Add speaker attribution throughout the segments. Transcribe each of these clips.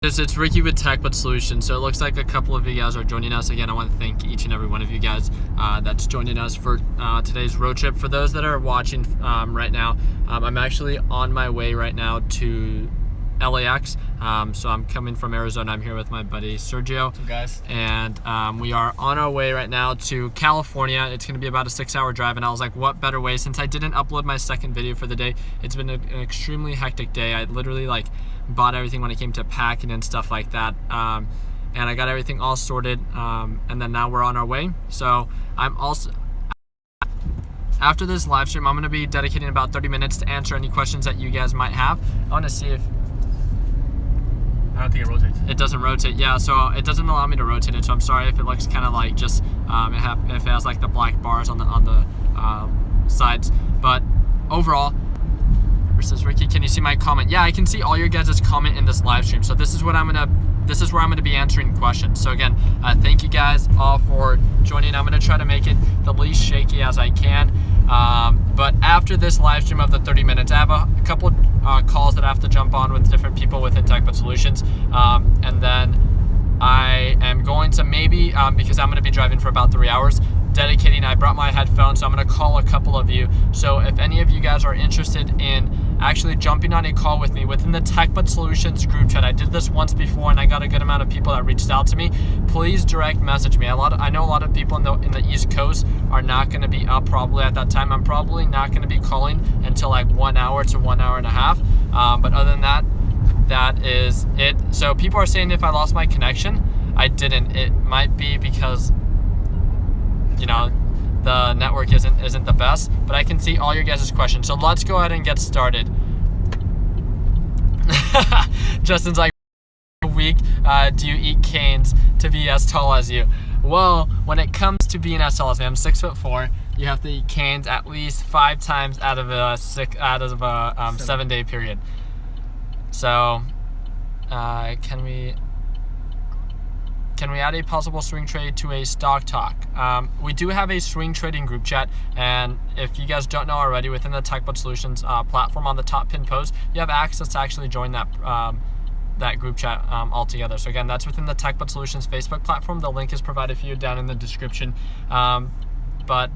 Speaker 1: It's Ricky with TechBud Solutions. So it looks like a couple of you guys are joining us. Again, I want to thank each and every one of you guys that's joining us for today's road trip. For those that are watching right now, I'm actually on my way right now to LAX. So I'm coming from Arizona. I'm here with my buddy Sergio.
Speaker 2: What's up, guys?
Speaker 1: And we are on our way right now to California. It's going to be about a 6-hour drive, and I was like, what better way? Since I didn't upload my second video for the day, it's been an extremely hectic day. I literally bought everything when it came to packing and stuff like that. And I got everything all sorted, and then now we're on our way. So I'm also, after this live stream, I'm going to be dedicating about 30 minutes to answer any questions that you guys might have. I want to see if
Speaker 2: I don't think it rotates.
Speaker 1: it doesn't rotate. Yeah, so it doesn't allow me to rotate it. So I'm sorry if it looks kind of like just if it has like the black bars on the sides. But overall, versus Ricky, can you see my comment? Yeah, I can see all your guys' comment in this live stream. So this is where I'm gonna be answering questions. So again, thank you guys all for joining. I'm gonna try to make it the least shaky as I can. But after this live stream of the 30 minutes, I have a couple calls that I have to jump on with different people within TechBud Solutions. And then I am going to maybe, because I'm going to be driving for about 3 hours, I brought my headphones, so I'm going to call a couple of you. So if any of you guys are interested in actually jumping on a call with me within the TechBud Solutions group chat, I did this once before and I got a good amount of people that reached out to me. Please direct message me. I know a lot of people in the East Coast are not going to be up probably at that time. I'm probably not going to be calling until like 1 hour to 1 hour and a half. But other than that, that is it. So people are saying if I lost my connection, I didn't. It might be because, you know, the network isn't the best, but I can see all your guys' questions. So let's go ahead and get started. Justin's like, a week, do you eat canes to be as tall as you? Well, when it comes to being as tall as me, I'm 6'4". You have to eat canes at least 5 times out of a 7-day period. So, can we add a possible swing trade to a stock talk? We do have a swing trading group chat, and if you guys don't know already, within the TechBud Solutions platform on the top pin post, you have access to actually join that group chat altogether. So again, that's within the TechBud Solutions Facebook platform. The link is provided for you down in the description. But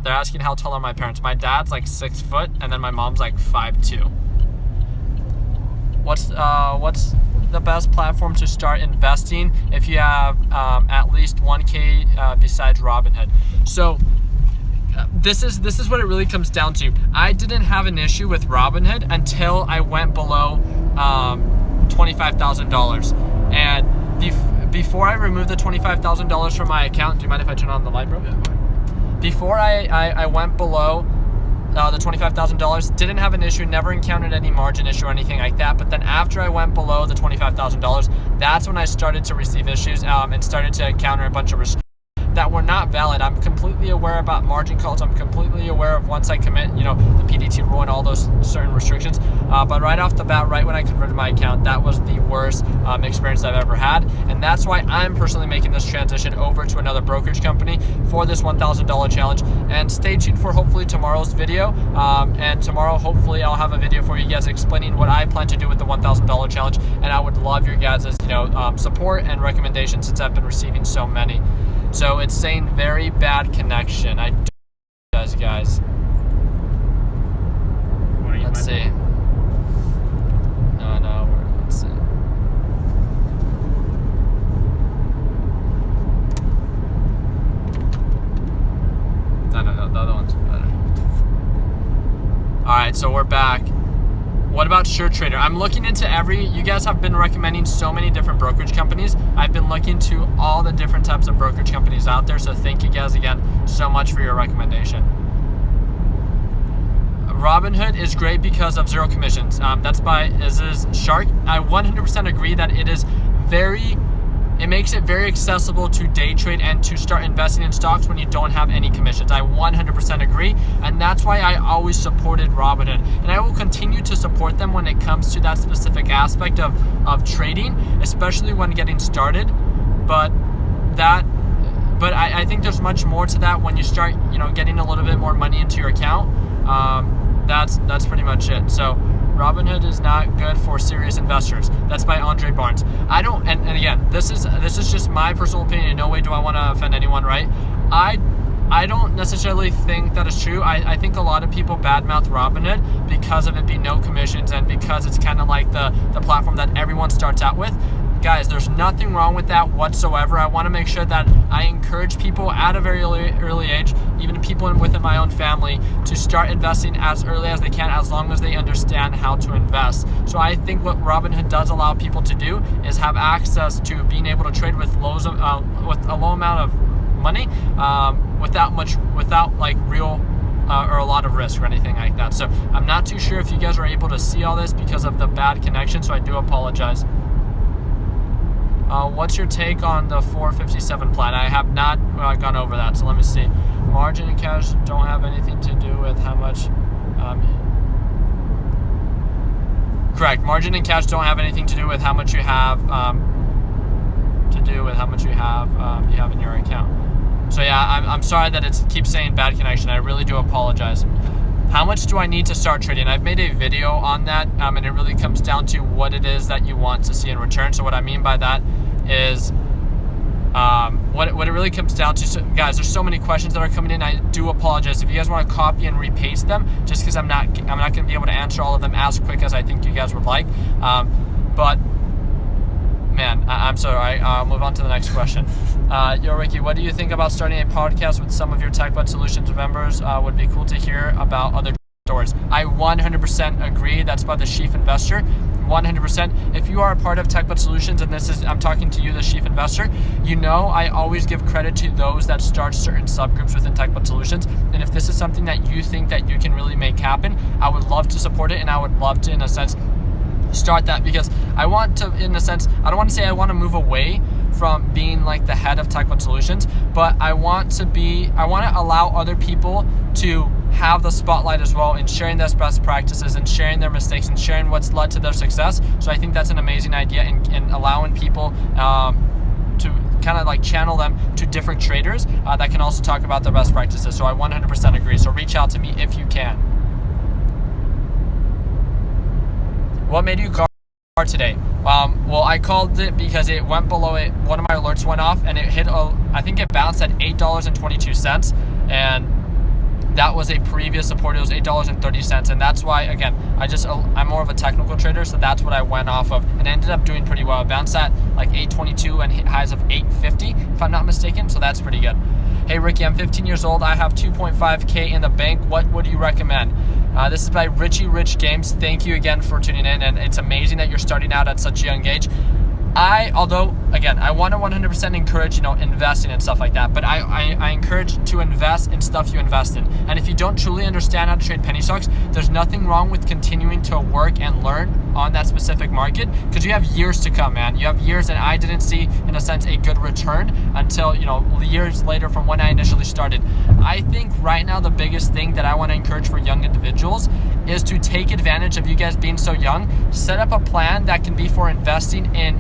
Speaker 1: they're asking how tall are my parents. My dad's like 6 foot, and then my mom's like 5'2". What's the best platform to start investing if you have at least 1K besides Robinhood? So this is what it really comes down to. I didn't have an issue with Robinhood until I went below $25,000. And before I removed the $25,000 from my account, do you mind if I turn on the light, bro?
Speaker 2: Yeah.
Speaker 1: Before I went below the $25,000, didn't have an issue, never encountered any margin issue or anything like that. But then after I went below the $25,000, that's when I started to receive issues and started to encounter a bunch of restrictions that were not valid. I'm completely aware about margin calls. I'm completely aware of once I commit, the PDT rule and all those certain restrictions. But right off the bat, right when I converted my account, that was the worst experience I've ever had. And that's why I'm personally making this transition over to another brokerage company for this $1,000 challenge. And stay tuned for hopefully tomorrow's video. And tomorrow, hopefully, I'll have a video for you guys explaining what I plan to do with the $1,000 challenge. And I would love your guys' support and recommendations, since I've been receiving so many. So it's saying very bad connection. I do guys. Let's see. No. Let's see. No. The other one's better. All right, so we're back. What about SureTrader? I'm looking into you guys have been recommending so many different brokerage companies. I've been looking to all the different types of brokerage companies out there. So thank you guys again so much for your recommendation. Robinhood is great because of zero commissions. That's by Isis Shark. I 100% agree that it makes it very accessible to day trade and to start investing in stocks when you don't have any commissions. I 100% agree, and that's why I always supported Robinhood, and I will continue to support them when it comes to that specific aspect of trading, especially when getting started. But I think there's much more to that when you start, getting a little bit more money into your account. That's pretty much it. So Robinhood is not good for serious investors. That's by Andre Barnes. I don't, and again, this is just my personal opinion. In no way do I want to offend anyone, right? I don't necessarily think that is true. I think a lot of people badmouth Robinhood because of it being no commissions and because it's kind of like the platform that everyone starts out with. Guys, there's nothing wrong with that whatsoever. I want to make sure that I encourage people at a very early age, even people within my own family, to start investing as early as they can, as long as they understand how to invest. So I think what Robinhood does allow people to do is have access to being able to trade with with a low amount of money, without like real or a lot of risk or anything like that. So I'm not too sure if you guys are able to see all this because of the bad connection, so I do apologize. What's your take on the 457 plan? I have not gone over that, so let me see. Margin and cash don't have anything to do with how much. Correct. Margin and cash don't have anything to do with how much you have. You have in your account. So yeah, I'm sorry that it keeps saying bad connection. I really do apologize. How much do I need to start trading? I've made a video on that, and it really comes down to what it is that you want to see in return. So what I mean by that is what it really comes down to. So guys, there's so many questions that are coming in. I do apologize. If you guys want to copy and repaste them, just because I'm not going to be able to answer all of them as quick as I think you guys would like. But man, I'm sorry. I'll move on to the next question. Yo, Ricky, what do you think about starting a podcast with some of your TechBud Solutions members? Would be cool to hear about other stories. I 100% agree. That's by the Chief Investor. 100%. If you are a part of TechBud Solutions, and I'm talking to you, the Chief Investor, you know I always give credit to those that start certain subgroups within TechBud Solutions. And if this is something that you think that you can really make happen, I would love to support it, and I would love to, in a sense, start that, because I want to, in a sense, I don't want to say I want to move away from being like the head of TechBud Solutions, but I want to allow other people to have the spotlight as well in sharing their best practices and sharing their mistakes and sharing what's led to their success. So I think that's an amazing idea, in allowing people to kind of like channel them to different traders that can also talk about their best practices. So I 100% agree. So reach out to me if you can. What made you call today? Well, I called it because it went below it. One of my alerts went off and it hit, I think it bounced at $8.22. And that was a previous support. It was $8.30. And that's why, again, I'm more of a technical trader. So that's what I went off of, and ended up doing pretty well. It bounced at like $8.22 and hit highs of $8.50, if I'm not mistaken. So that's pretty good. Hey, Ricky, I'm 15 years old. I have 2.5K in the bank. What would you recommend? This is by Richie Rich Games. Thank you again for tuning in, and it's amazing that you're starting out at such a young age. Although, again, I want to 100% encourage, investing and stuff like that, but I encourage to invest in stuff you invest in. And if you don't truly understand how to trade penny stocks, there's nothing wrong with continuing to work and learn on that specific market, because you have years to come, man. You have years, and I didn't see, in a sense, a good return until, years later from when I initially started. I think right now the biggest thing that I want to encourage for young individuals is to take advantage of you guys being so young. Set up a plan that can be for investing in,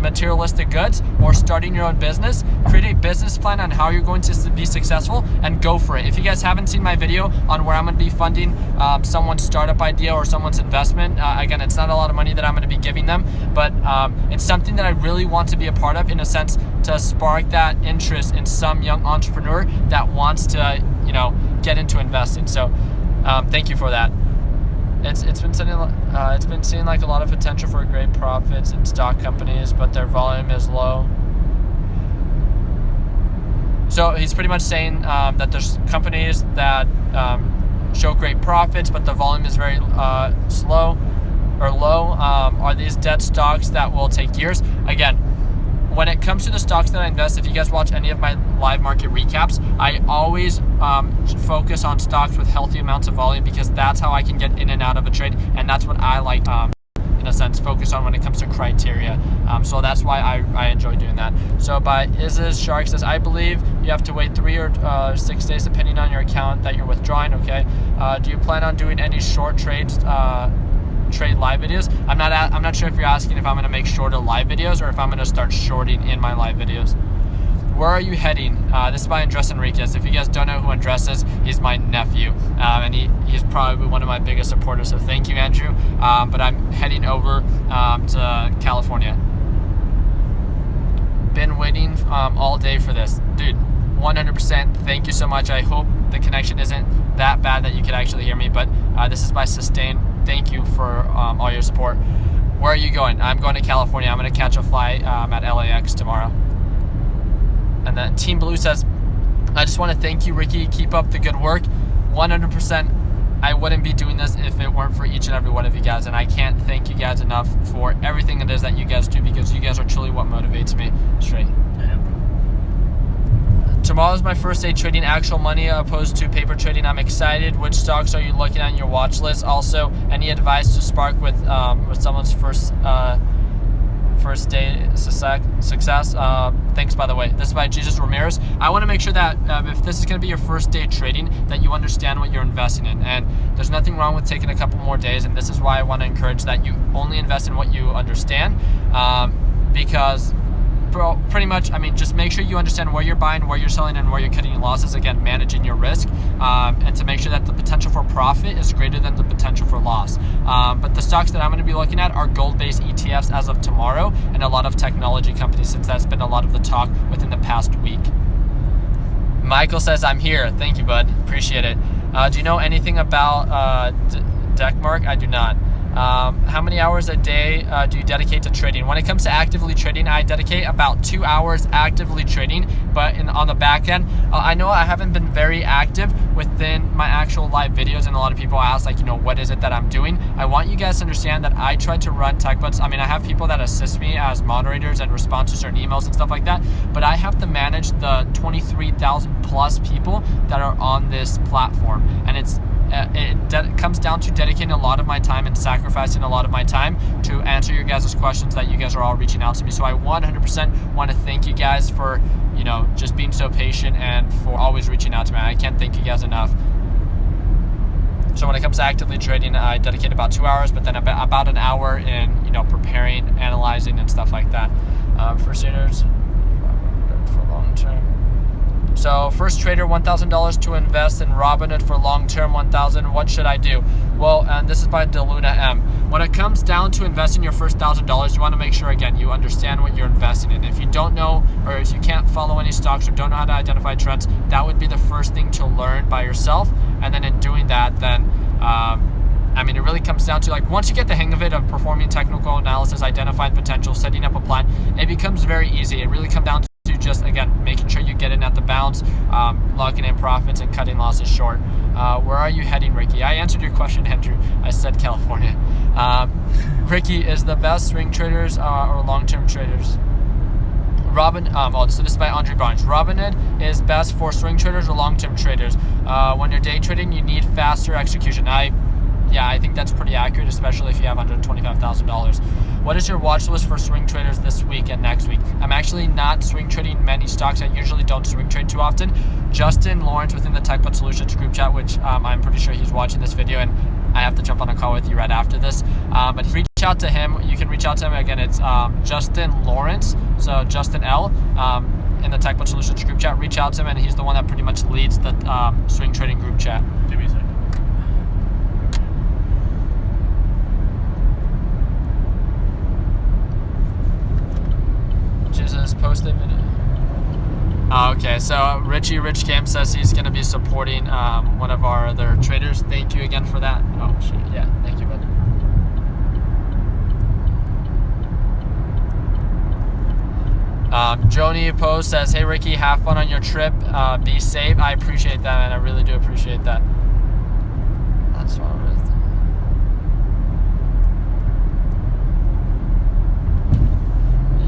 Speaker 1: materialistic goods or starting your own business. Create a business plan on how you're going to be successful and go for it. If you guys haven't seen my video on where I'm going to be funding someone's startup idea or someone's investment, again, it's not a lot of money that I'm going to be giving them, but it's something that I really want to be a part of, in a sense, to spark that interest in some young entrepreneur that wants to, get into investing. So thank you for that. It's been seeing like a lot of potential for great profits in stock companies, but their volume is low. So he's pretty much saying that there's companies that show great profits, but the volume is very slow or low. Are these dead stocks that will take years? Again, when it comes to the stocks that I invest, if you guys watch any of my live market recaps, I always focus on stocks with healthy amounts of volume, because that's how I can get in and out of a trade, and that's what I like in a sense, focus on when it comes to criteria. So that's why I enjoy doing that. So by Iz's Shark says, I believe you have to wait 3 or 6 days depending on your account that you're withdrawing. Okay. Do you plan on doing any short trades? Trade live videos? I'm not sure if you're asking if I'm going to make shorter live videos or if I'm going to start shorting in my live videos. Where are you heading? This is by Andres Enriquez. If you guys don't know who Andres is, he's my nephew, and he's probably one of my biggest supporters. So thank you, Andrew. But I'm heading over to California. Been waiting all day for this, dude. 100%. Thank you so much. I hope the connection isn't that bad that you could actually hear me. But this is by Sustain. Thank you for all your support. Where are you going? I'm going to California. I'm going to catch a flight at LAX tomorrow. And then Team Blue says, I just want to thank you, Ricky. Keep up the good work. 100%. I wouldn't be doing this if it weren't for each and every one of you guys. And I can't thank you guys enough for everything it is that you guys do, because you guys are truly what motivates me. Straight. Tomorrow's my first day trading actual money opposed to paper trading. I'm excited. Which stocks are you looking at in your watch list? Also, any advice to spark with someone's first day success? Thanks, by the way. This is by Jesus Ramirez. I want to make sure that if this is going to be your first day trading, that you understand what you're investing in. And there's nothing wrong with taking a couple more days. And this is why I want to encourage that you only invest in what you understand, because pretty much, I mean, just make sure you understand where you're buying, where you're selling, and where you're cutting your losses. Again, managing your risk, and to make sure that the potential for profit is greater than the potential for loss. But the stocks that I'm going to be looking at are gold-based ETFs as of tomorrow, and a lot of technology companies, since that's been a lot of the talk within the past week. Michael says, I'm here. Thank you, bud. Appreciate it. Do you know anything about Deckmark? I do not. How many hours a day do you dedicate to trading? When it comes to actively trading, I dedicate about 2 hours actively trading, but on the back end, I know I haven't been very active within my actual live videos, and a lot of people ask, like, what is it that I'm doing? I want you guys to understand that I try to run TechButts. I mean, I have people that assist me as moderators and respond to certain emails and stuff like that, but I have to manage the 23,000 plus people that are on this platform, and it comes down to dedicating a lot of my time and sacrificing a lot of my time to answer your guys' questions that you guys are all reaching out to me. So I 100% want to thank you guys for, just being so patient and for always reaching out to me. I can't thank you guys enough. So when it comes to actively trading, I dedicate about 2 hours, but then about an hour in, preparing, analyzing, and stuff like that. For traders, for long term. So first trader, $1,000 to invest in Robinhood for long-term, $1,000. What should I do? Well, and this is by Deluna M. When it comes down to investing your first $1,000, you want to make sure, again, you understand what you're investing in. If you don't know, or if you can't follow any stocks or don't know how to identify trends, that would be the first thing to learn by yourself. And then in doing that, then it really comes down to, once you get the hang of it, of performing technical analysis, identifying potential, setting up a plan, it becomes very easy. It really comes down to just, again, making sure you get in at the bounce, locking in profits, and cutting losses short. Where are you heading, Ricky? I answered your question, Andrew. I said California. Ricky, is the best swing traders or long-term traders? So this is by Andre Barnes. Robinhood is best for swing traders or long-term traders. When you're day trading, you need faster execution. I think that's pretty accurate, especially if you have under $25,000. What is your watch list for swing traders this week and next week? I'm actually not swing trading many stocks. I usually don't swing trade too often. Justin Lawrence within the TechButt Solutions group chat, which I'm pretty sure he's watching this video, and I have to jump on a call with you right after this. But reach out to him. You can reach out to him. Again, it's Justin Lawrence, so Justin L. In the TechButt Solutions group chat. Reach out to him, and he's the one that pretty much leads the swing trading group chat.
Speaker 2: Give me a second.
Speaker 1: Jesus posted video. Okay, so Rich Camp says he's going to be supporting one of our other traders. Thank you again for that. Oh, shoot. Yeah, thank you, brother. Joni Post says, hey, Ricky, have fun on your trip. Be safe. I appreciate that, and I really do appreciate that. That's what I'm with.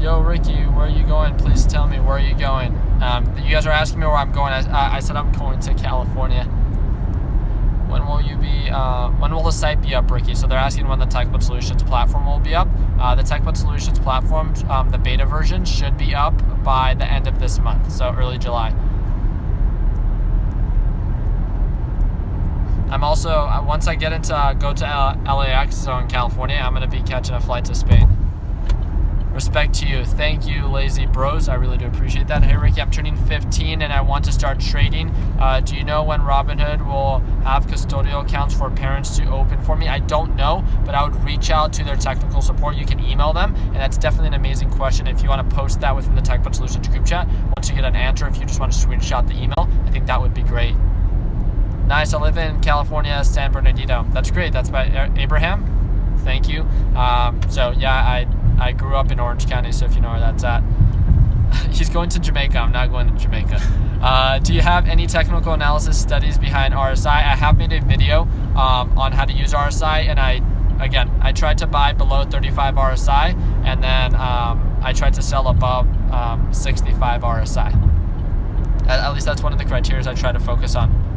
Speaker 1: Yo, Ricky, where are you going? Please tell me, where are you going? You guys are asking me where I'm going. I said I'm going to California. When will you be? When will the site be up, Ricky? So they're asking when the TechButt Solutions platform will be up. The TechButt Solutions platform, the beta version, should be up by the end of this month, so early July. I'm also, once I go to LAX, so in California, I'm going to be catching a flight to Spain. Respect to you. Thank you, Lazy Bros. I really do appreciate that. Hey, Ricky, I'm turning 15 and I want to start trading. Do you know when Robinhood will have custodial accounts for parents to open for me? I don't know, but I would reach out to their technical support. You can email them, and that's definitely an amazing question. If you want to post that within the TechBud Solutions group chat, once you get an answer, if you just want to screenshot the email, I think that would be great. Nice. I live in California, San Bernardino. That's great. That's by Abraham. Thank you. So yeah, I grew up in Orange County, so if you know where that's at. He's going to Jamaica. I'm not going to Jamaica. Do you have any technical analysis studies behind RSI? I have made a video on how to use RSI, and I tried to buy below 35 RSI, and then I tried to sell above 65 RSI. At least that's one of the criteria I try to focus on.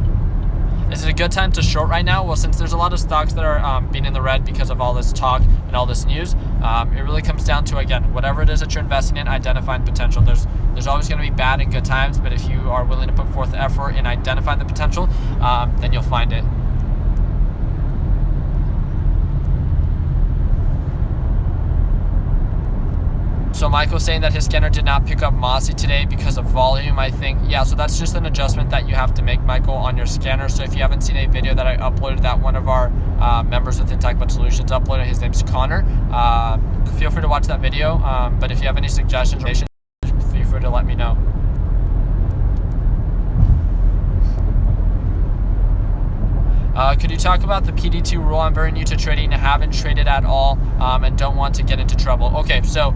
Speaker 1: Is it a good time to short right now? Well, since there's a lot of stocks that are being in the red because of all this talk and all this news, it really comes down to, again, whatever it is that you're investing in, identifying potential. There's always going to be bad and good times, but if you are willing to put forth the effort in identifying the potential, then you'll find it. So Michael's saying that his scanner did not pick up Mossy today because of volume, I think. Yeah, so that's just an adjustment that you have to make, Michael, on your scanner. So if you haven't seen a video that I uploaded that one of our members within TechBud Solutions uploaded, his name's Connor. Feel free to watch that video. But if you have any suggestions, feel free to let me know. Could you talk about the PD2 rule? I'm very new to trading, haven't traded at all, and don't want to get into trouble. Okay, so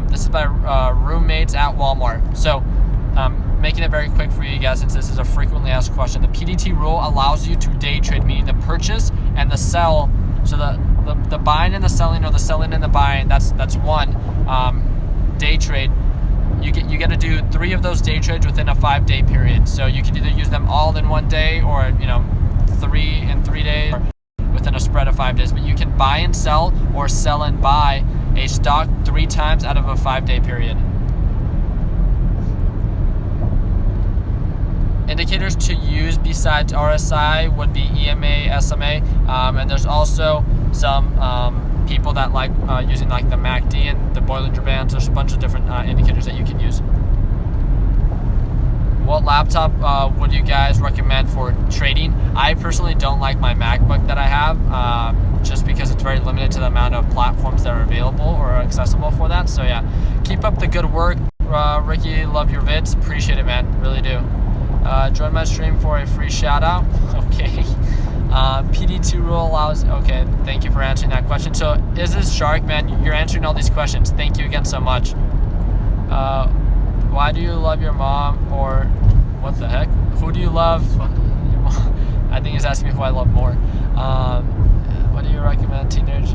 Speaker 1: this is by roommates at Walmart. So making it very quick for you guys, since this is a frequently asked question. The PDT rule allows you to day trade, meaning the purchase and the sell. So the buying and the selling, or the selling and the buying, that's one day trade. You get to do 3 of those day trades within a 5-day period. So you can either use them all in one day, or 3 in 3 days, or within a spread of 5 days. But you can buy and sell, or sell and buy a stock 3 times out of a 5-day period. Indicators to use besides RSI would be EMA, SMA, and there's also some people that like using like the MACD and the Bollinger Bands. There's a bunch of different indicators that you can use. What laptop would you guys recommend for trading? I personally don't like my MacBook that I have, just because it's very limited to the amount of platforms that are available or accessible for that. So yeah, keep up the good work, Ricky. Love your vids. Appreciate it, man. Really do. Join my stream for a free shout out. Okay. PD2 rule allows. Okay, thank you for answering that question. So is this Shark, man? You're answering all these questions. Thank you again so much. Why do you love your mom, or what the heck? Who do you love? I think he's asking me who I love more. What do you recommend teenagers?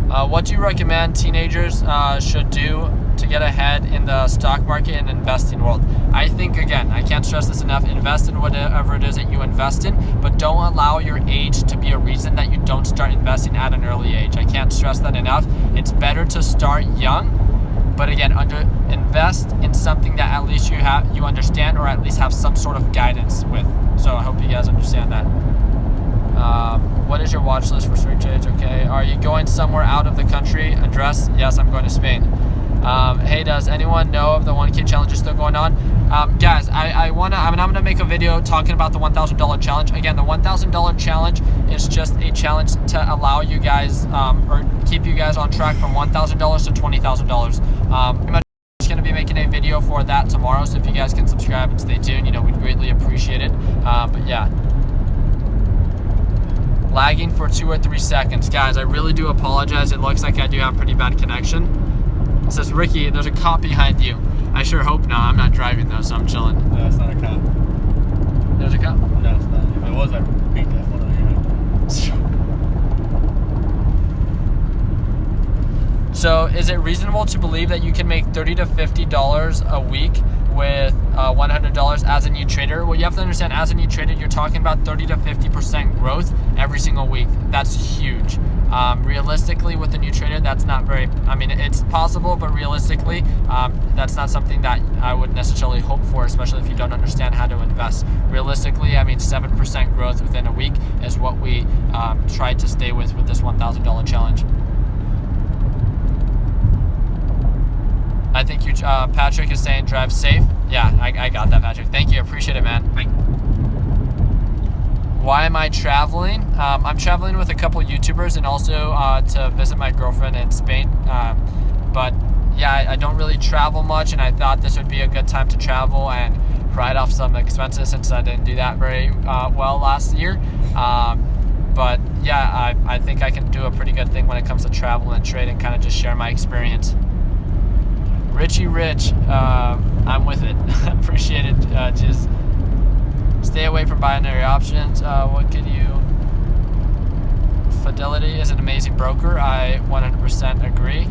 Speaker 1: What do you recommend teenagers should do to get ahead in the stock market and investing world? I think, again, I can't stress this enough, invest in whatever it is that you invest in, but don't allow your age to be a reason that you don't start investing at an early age. I can't stress that enough. It's better to start young, but again, invest in something that at least you understand, or at least have some sort of guidance with. So I hope you guys understand that. What is your watch list for swing trades? Okay. Are you going somewhere out of the country? Address? Yes, I'm going to Spain. Hey, does anyone know if the 1K challenge is still going on? Guys, I'm gonna make a video talking about the $1,000 challenge. Again, the $1,000 challenge is just a challenge to allow you guys, or keep you guys on track from $1,000 to $20,000. I'm just gonna be making a video for that tomorrow, so if you guys can subscribe and stay tuned, we'd greatly appreciate it. But yeah. Lagging for 2 or 3 seconds. Guys, I really do apologize. It looks like I do have pretty bad connection. It says, Ricky, there's a cop behind you. I sure hope not. I'm not driving though, so I'm chilling.
Speaker 2: No, it's not a cop.
Speaker 1: There's a cop?
Speaker 2: No, it's not. If it was, I'd beat that one on your head.
Speaker 1: So is it reasonable to believe that you can make $30 to $50 a week with $100 as a new trader? Well, you have to understand, as a new trader, you're talking about 30 to 50% growth every single week. That's huge. Realistically, with a new trader, that's not very, it's possible, but realistically, that's not something that I would necessarily hope for, especially if you don't understand how to invest. Realistically, 7% growth within a week is what we try to stay with this $1,000 challenge. I think you, Patrick is saying drive safe. Yeah, I got that, Patrick. Thank you. Appreciate it, man. Why am I traveling? I'm traveling with a couple YouTubers and also to visit my girlfriend in Spain. But yeah, I don't really travel much, and I thought this would be a good time to travel and write off some expenses since I didn't do that very well last year. But yeah, I think I can do a pretty good thing when it comes to travel and trade and kind of just share my experience. Richie Rich, I'm with it. Appreciate it. Just stay away from binary options. What could you... Fidelity is an amazing broker. I 100% agree.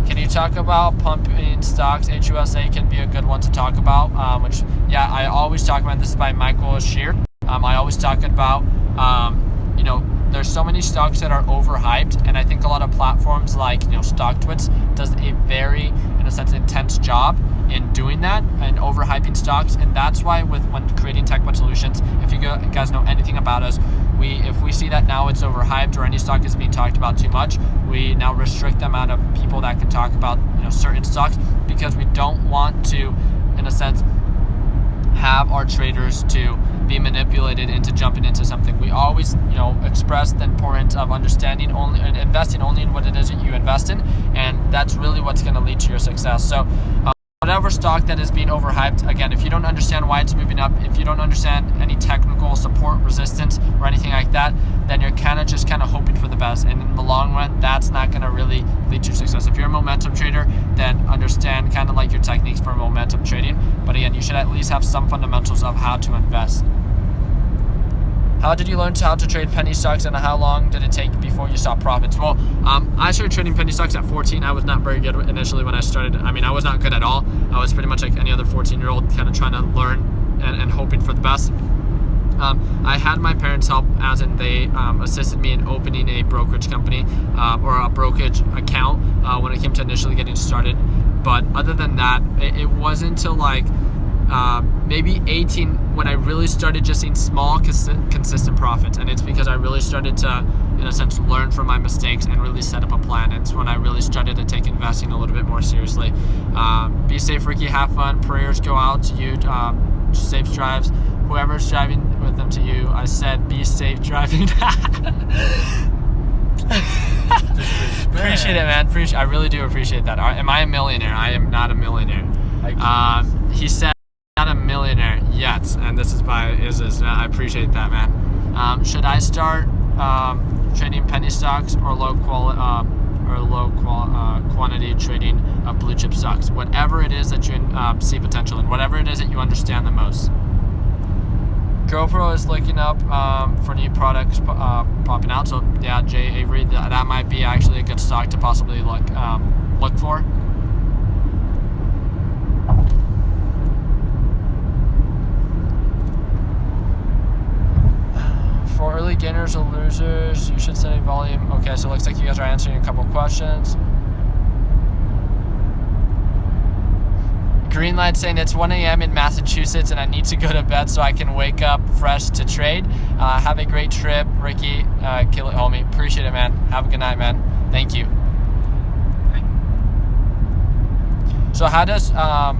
Speaker 1: Can you talk about pumping stocks? HUSA can be a good one to talk about, which, yeah, I always talk about. This is by Michael Shear. I always talk about, you know, there's so many stocks that are overhyped, and I think a lot of platforms like, you know, StockTwits does a very, in a sense, intense job in doing that and overhyping stocks. And that's why when creating TechBud Solutions, if you guys know anything about us, if we see that now it's overhyped or any stock is being talked about too much, we now restrict the amount of people that can talk about, you know, certain stocks, because we don't want to, in a sense, have our traders to be manipulated into jumping into something. We always, you know, express the importance of understanding only and investing only in what it is that you invest in, and that's really what's going to lead to your success. So whatever stock that is being overhyped, again, if you don't understand why it's moving up, if you don't understand any technical support, resistance, or anything like that, then you're kind of hoping for the best. And in the long run, that's not going to really lead to success. If you're a momentum trader, then understand kind of like your techniques for momentum trading. But again, you should at least have some fundamentals of how to invest. How did you learn how to trade penny stocks, and how long did it take before you saw profits? Well, I started trading penny stocks at 14. I was not very good initially when I started. I mean, I was not good at all. I was pretty much like any other 14-year-old, kind of trying to learn and hoping for the best. I had my parents help, as in they assisted me in opening a brokerage company or a brokerage account when it came to initially getting started. But other than that, it wasn't until like maybe 18 when I really started just seeing small consistent profits. And it's because I really started to, in a sense, learn from my mistakes and really set up a plan. And it's when I really started to take investing a little bit more seriously. Be safe, Ricky. Have fun. Prayers go out to you. Safe drives. Whoever's driving with them to you. I said be safe driving. Appreciate it, man. I really do appreciate that. Am I a millionaire? I am not a millionaire. He said not a millionaire yet, and this is by Isis. I appreciate that, man. Should I start trading penny stocks or low quantity trading of blue chip stocks? Whatever it is that you see potential in, whatever it is that you understand the most. GoPro is looking up for new products popping out. So yeah, Jay Avery, that might be actually a good stock to possibly look for. For early gainers or losers, you should set a volume. Okay, so it looks like you guys are answering a couple questions. Greenlight saying it's 1 a.m. in Massachusetts and I need to go to bed so I can wake up fresh to trade. Have a great trip, Ricky. Kill it, homie. Appreciate it, man. Have a good night, man. Thank you. So how does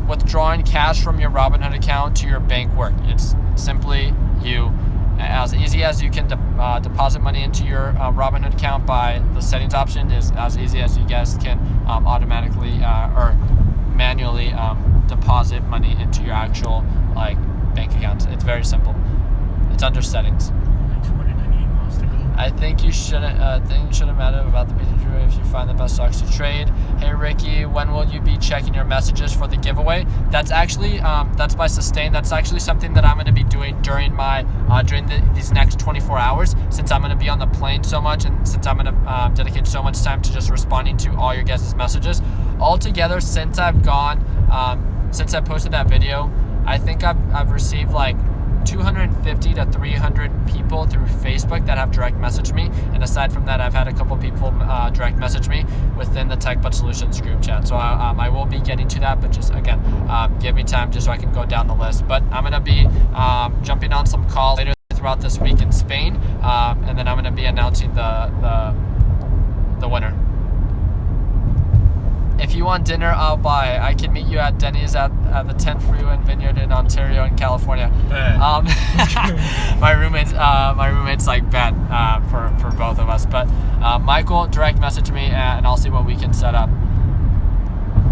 Speaker 1: withdrawing cash from your Robinhood account to your bank work? It's simply as easy as you can deposit money into your Robinhood account by the settings option is as easy as you guys can automatically or manually deposit money into your actual bank accounts. It's very simple. It's under settings. I think you shouldn't matter about the BTG if you find the best stocks to trade. Hey Ricky, when will you be checking your messages for the giveaway? That's actually that's by Sustain. That's actually something that I'm going to be doing during these next 24 hours, since I'm going to be on the plane so much, and since I'm going to dedicate so much time to just responding to all your guys' messages. Altogether, since I posted that video, I think I've received like 250 to 300 people through Facebook that have direct messaged me, and aside from that, I've had a couple people direct message me within the TechBud Solutions group chat. So I will be getting to that, but just again, give me time just so I can go down the list. But I'm gonna be jumping on some calls later throughout this week in Spain, and then I'm gonna be announcing the winner. If if you want dinner, I'll buy. I can meet you at Denny's at the 10th Freeway Vineyard in Ontario in California. My roommate's like bet for both of us. But Michael, direct message me and I'll see what we can set up.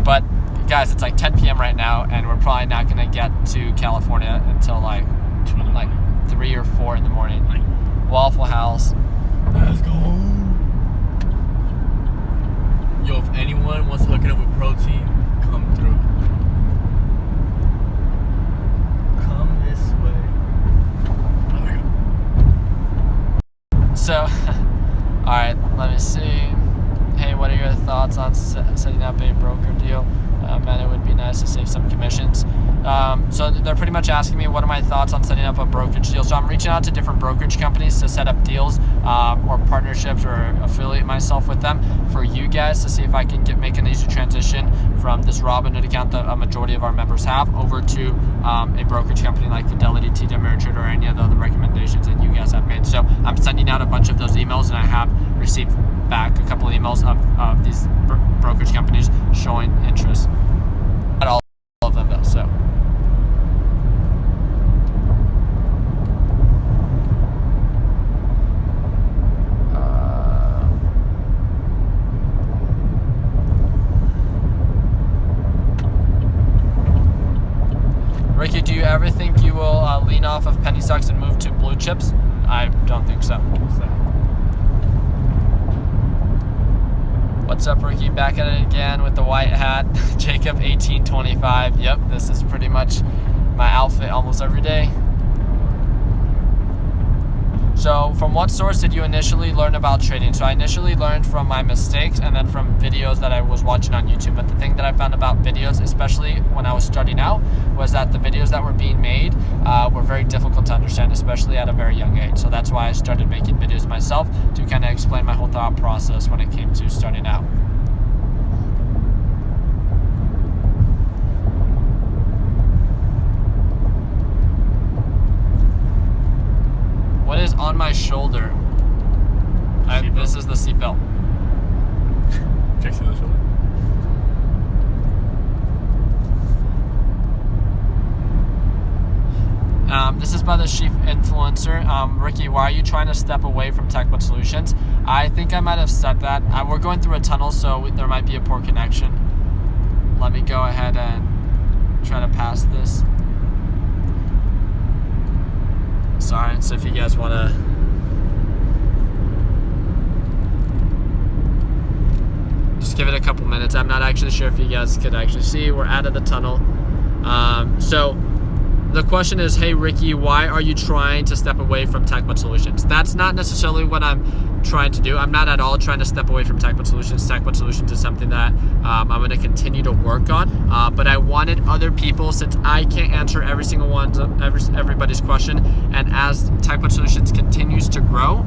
Speaker 1: But guys, it's like 10 p.m. right now, and we're probably not gonna get to California until like 3 or 4 in the morning. Waffle House.
Speaker 2: Let's go. Yo, if anyone wants to hook it up with protein, come through. Come this way.
Speaker 1: So, alright, let me see. Hey, what are your thoughts on setting up a broker deal? Man, it would be nice to save some commissions. So they're pretty much asking me what are my thoughts on setting up a brokerage deal. So I'm reaching out to different brokerage companies to set up deals or partnerships or affiliate myself with them for you guys to see if I can make an easy transition from this Robinhood account that a majority of our members have over to a brokerage company like Fidelity, TD Ameritrade, or any of the other recommendations that you guys have made. So I'm sending out a bunch of those emails, and I have received back a couple of emails of these brokerage companies showing interest. Not all of them though, so. Ricky, do you ever think you will lean off of penny stocks and move to blue chips? I don't think so. What's up, Ricky? Back at it again with the white hat. Jacob 1825. Yep, this is pretty much my outfit almost every day. So from what source did you initially learn about trading? So I initially learned from my mistakes and then from videos that I was watching on YouTube. But the thing that I found about videos, especially when I was starting out, was that the videos that were being made were very difficult to understand, especially at a very young age. So that's why I started making videos myself to kind of explain my whole thought process when it came to starting out. What is on my shoulder? This is the seatbelt.
Speaker 2: Fix it on the shoulder.
Speaker 1: This is by the Chief Influencer. Ricky, why are you trying to step away from TechBud Solutions? I think I might have said that. We're going through a tunnel, so there might be a poor connection. Let me go ahead and try to pass this. Sorry, so if you guys want to just give it a couple minutes. I'm not actually sure if you guys could actually see. We're out of the tunnel. So the question is, hey Ricky, why are you trying to step away from TechBud Solutions? That's not necessarily what I'm trying to do. I'm not at all trying to step away from TechBud Solutions. TechBud Solutions is something that I'm going to continue to work on. But I wanted other people, since I can't answer every single one, everybody's question, and as TechBud Solutions continues to grow,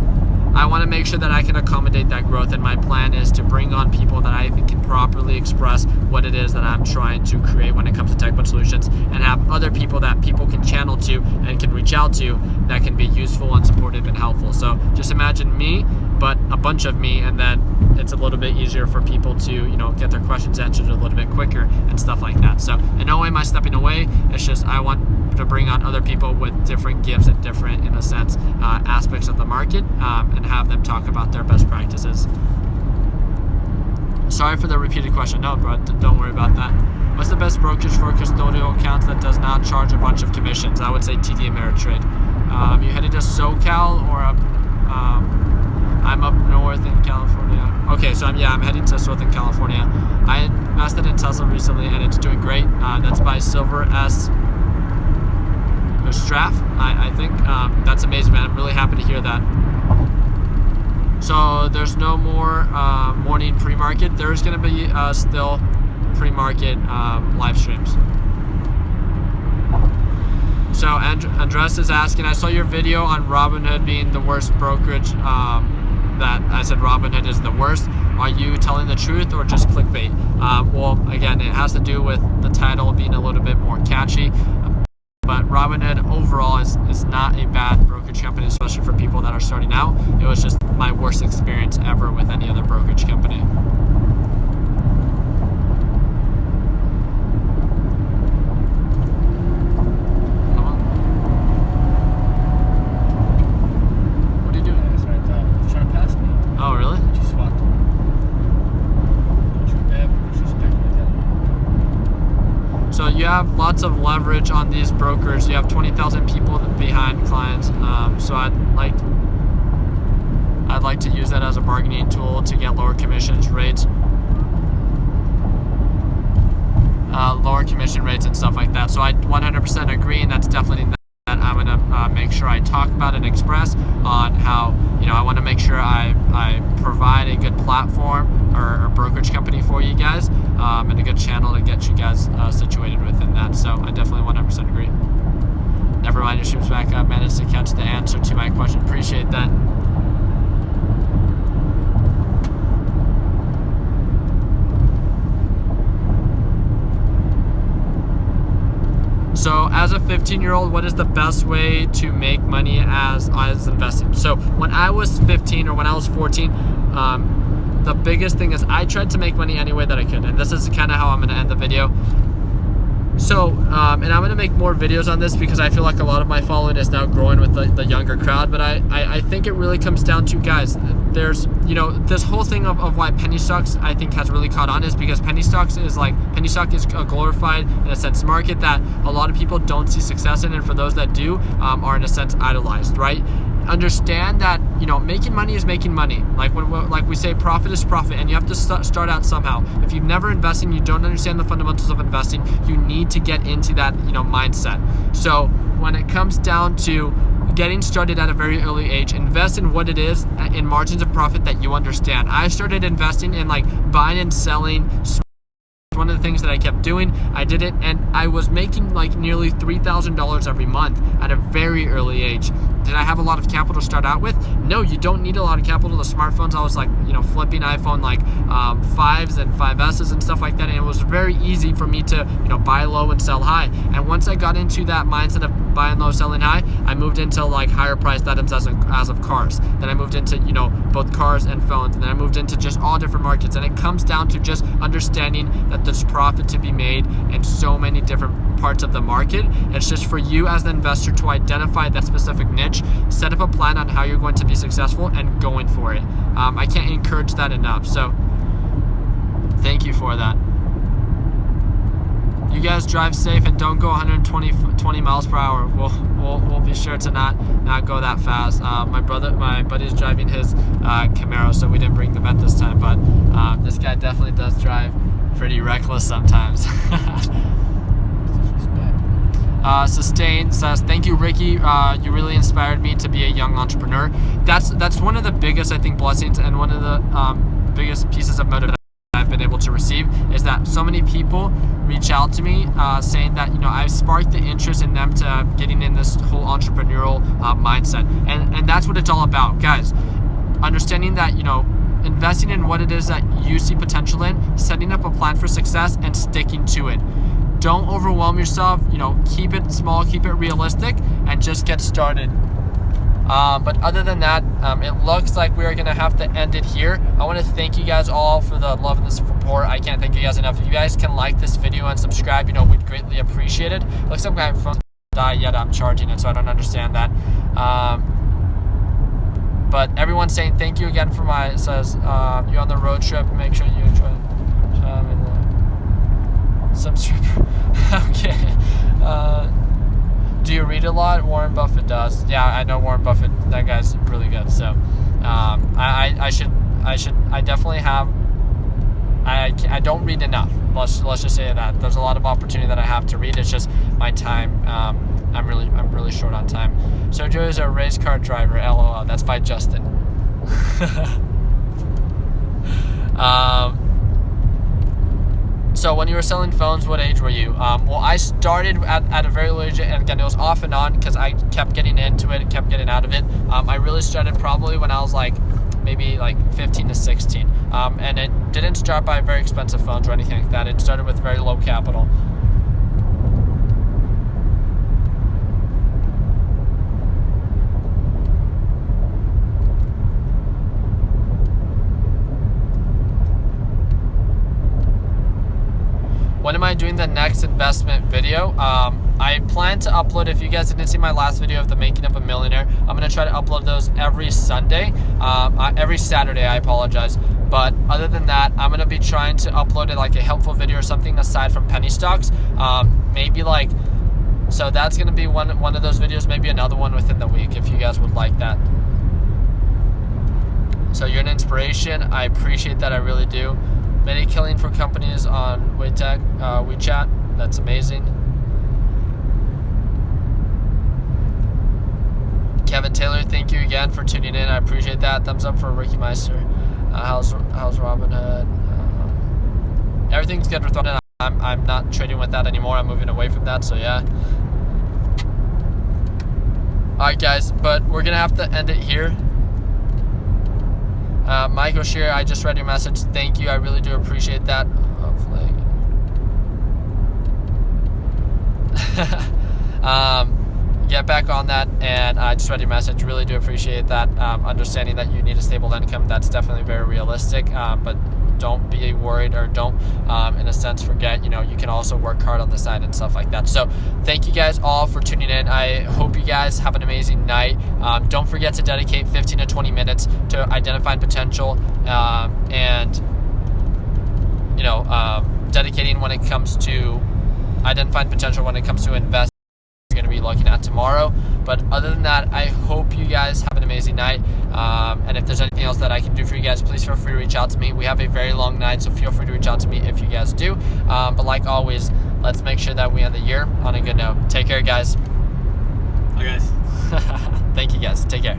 Speaker 1: I want to make sure that I can accommodate that growth, and my plan is to bring on people that I think can properly express what it is that I'm trying to create when it comes to TechBud Solutions, and have other people that people can channel to and can reach out to that can be useful and supportive and helpful. So just imagine me, but a bunch of me, and then it's a little bit easier for people to, you know, get their questions answered a little bit quicker and stuff like that. So in no way am I stepping away. It's just I want to bring on other people with different gifts and different, in a sense, aspects of the market, and have them talk about their best practices. Sorry for the repeated question. No, bro, don't worry about that. What's the best brokerage for custodial accounts that does not charge a bunch of commissions? I would say TD Ameritrade. You headed to SoCal or up? I'm up north in California. Okay, so I'm heading to Southern California. I invested in Tesla recently, and it's doing great. That's by Silver S. Straff, I think. That's amazing, man. I'm really happy to hear that. So there's no more morning pre-market. There's going to be still pre-market live streams. So Andres is asking, I saw your video on Robinhood being the worst brokerage. That I said Robinhood is the worst. Are you telling the truth or just clickbait? Well, again, it has to do with the title being a little bit more catchy. But Robinhood overall is not a bad brokerage company, especially for people that are starting out. It was just my worst experience ever with any other brokerage company. have lots of leverage on these brokers. You have 20,000 people behind clients. So I'd like to use that as a bargaining tool to get lower commissions rates. Lower commission rates and stuff like that. So I 100% agree, and that's definitely that I'm going to make sure I talk about and express on how, I want to make sure I provide a good platform or brokerage company for you guys, and a good channel to get you guys situated within that. So I definitely 100% agree. Never mind, your stream's back up. Managed to catch the answer to my question. Appreciate that. So as a 15-year-old, what is the best way to make money as investing? So when I was 15 or when I was 14, the biggest thing is I tried to make money any way that I could. And this is kind of how I'm going to end the video. So, and I'm going to make more videos on this because I feel like a lot of my following is now growing with the younger crowd. But I think it really comes down to, guys, there's, this whole thing of why penny stocks, I think, has really caught on is because penny stock is a glorified, in a sense, market that a lot of people don't see success in. And for those that do, are in a sense idolized, right? Understand that, making money is making money. Like we say, profit is profit, and you have to start out somehow. If you've never invested, you don't understand the fundamentals of investing, you need to get into that, mindset. So when it comes down to getting started at a very early age, invest in what it is in margins of profit that you understand. I started investing in buying and selling. One of the things that I kept doing, I did it, and I was making nearly $3,000 every month at a very early age. Did I have a lot of capital to start out with? No, you don't need a lot of capital. The smartphones, I was flipping iPhone 5s and 5Ss and stuff like that, and it was very easy for me to buy low and sell high. And once I got into that mindset of buying low, selling high, I moved into higher priced items as of cars. Then I moved into both cars and phones, and then I moved into just all different markets. And it comes down to just understanding that there's profit to be made in so many different parts of the market. It's just for you as an investor to identify that specific niche, set up a plan on how you're going to be successful, and going for it. I can't encourage that enough. So thank you for that. You guys drive safe and don't go 120 miles per hour. We'll be sure to not go that fast. My buddy's driving his Camaro, so we didn't bring the vet this time. But this guy definitely does drive pretty reckless sometimes. Sustain says, thank you, Ricky. You really inspired me to be a young entrepreneur. That's one of the biggest, I think, blessings, and one of the biggest pieces of motivation I've been able to receive is that so many people reach out to me saying that I've sparked the interest in them to getting in this whole entrepreneurial mindset, and that's what it's all about, guys. Understanding that investing in what it is that you see potential in, setting up a plan for success, and sticking to it. Don't overwhelm yourself. Keep it small, keep it realistic, and just get started. But other than that, it looks like we're going to have to end it here. I want to thank you guys all for the love and the support. I can't thank you guys enough. If you guys can like this video and subscribe, we'd greatly appreciate it. Looks like my phone died yet. I'm charging it, so I don't understand that. But everyone's saying thank you again for says, you're on the road trip. Make sure you enjoy some stripper. Okay. Do you read a lot? Warren Buffett does. Yeah, I know Warren Buffett. That guy's really good. So, I definitely have. I don't read enough. Let's just say that there's a lot of opportunity that I have to read. It's just my time. I'm really short on time. Sergio is a race car driver. LOL. That's by Justin. So when you were selling phones, what age were you? Well, I started at a very early age, and again, it was off and on because I kept getting into it and kept getting out of it. I really started probably when I was maybe 15 to 16. And it didn't start by very expensive phones or anything like that. It started with very low capital. When am I doing the next investment video? I plan to upload, if you guys didn't see my last video of the Making Up a Millionaire, I'm going to try to upload those every Sunday, every Saturday, I apologize. But other than that, I'm gonna be trying to upload it like a helpful video or something aside from penny stocks. Maybe like, so that's gonna be one of those videos. Maybe another one within the week if you guys would like that. So you're an inspiration. I appreciate that. I really do. Many killing for companies on WeChat. That's amazing. Kevin Taylor, thank you again for tuning in. I appreciate that. Thumbs up for Ricky Meister. How's Robinhood? Everything's good with Robinhood. I'm not trading with that anymore. I'm moving away from that. So yeah. All right, guys. But we're gonna have to end it here. Michael Shear, I just read your message. Thank you. I really do appreciate that. Hopefully. Get back on that, and I just read your message. Really do appreciate that. Understanding that you need a stable income, that's definitely very realistic, but don't be worried, or don't in a sense forget, you can also work hard on the side and stuff like that. So thank you guys all for tuning in. I hope you guys have an amazing night. Don't forget to dedicate 15 to 20 minutes to identifying potential, and dedicating when it comes to identifying potential when it comes to invest going to be looking at tomorrow. But other than that, I hope you guys have an amazing night, and if there's anything else that I can do for you guys, please feel free to reach out to me. We have a very long night, so feel free to reach out to me if you guys do, but like always, let's make sure that we end the year on a good note. Take care, guys.
Speaker 2: Bye, guys.
Speaker 1: Thank you, guys. Take care.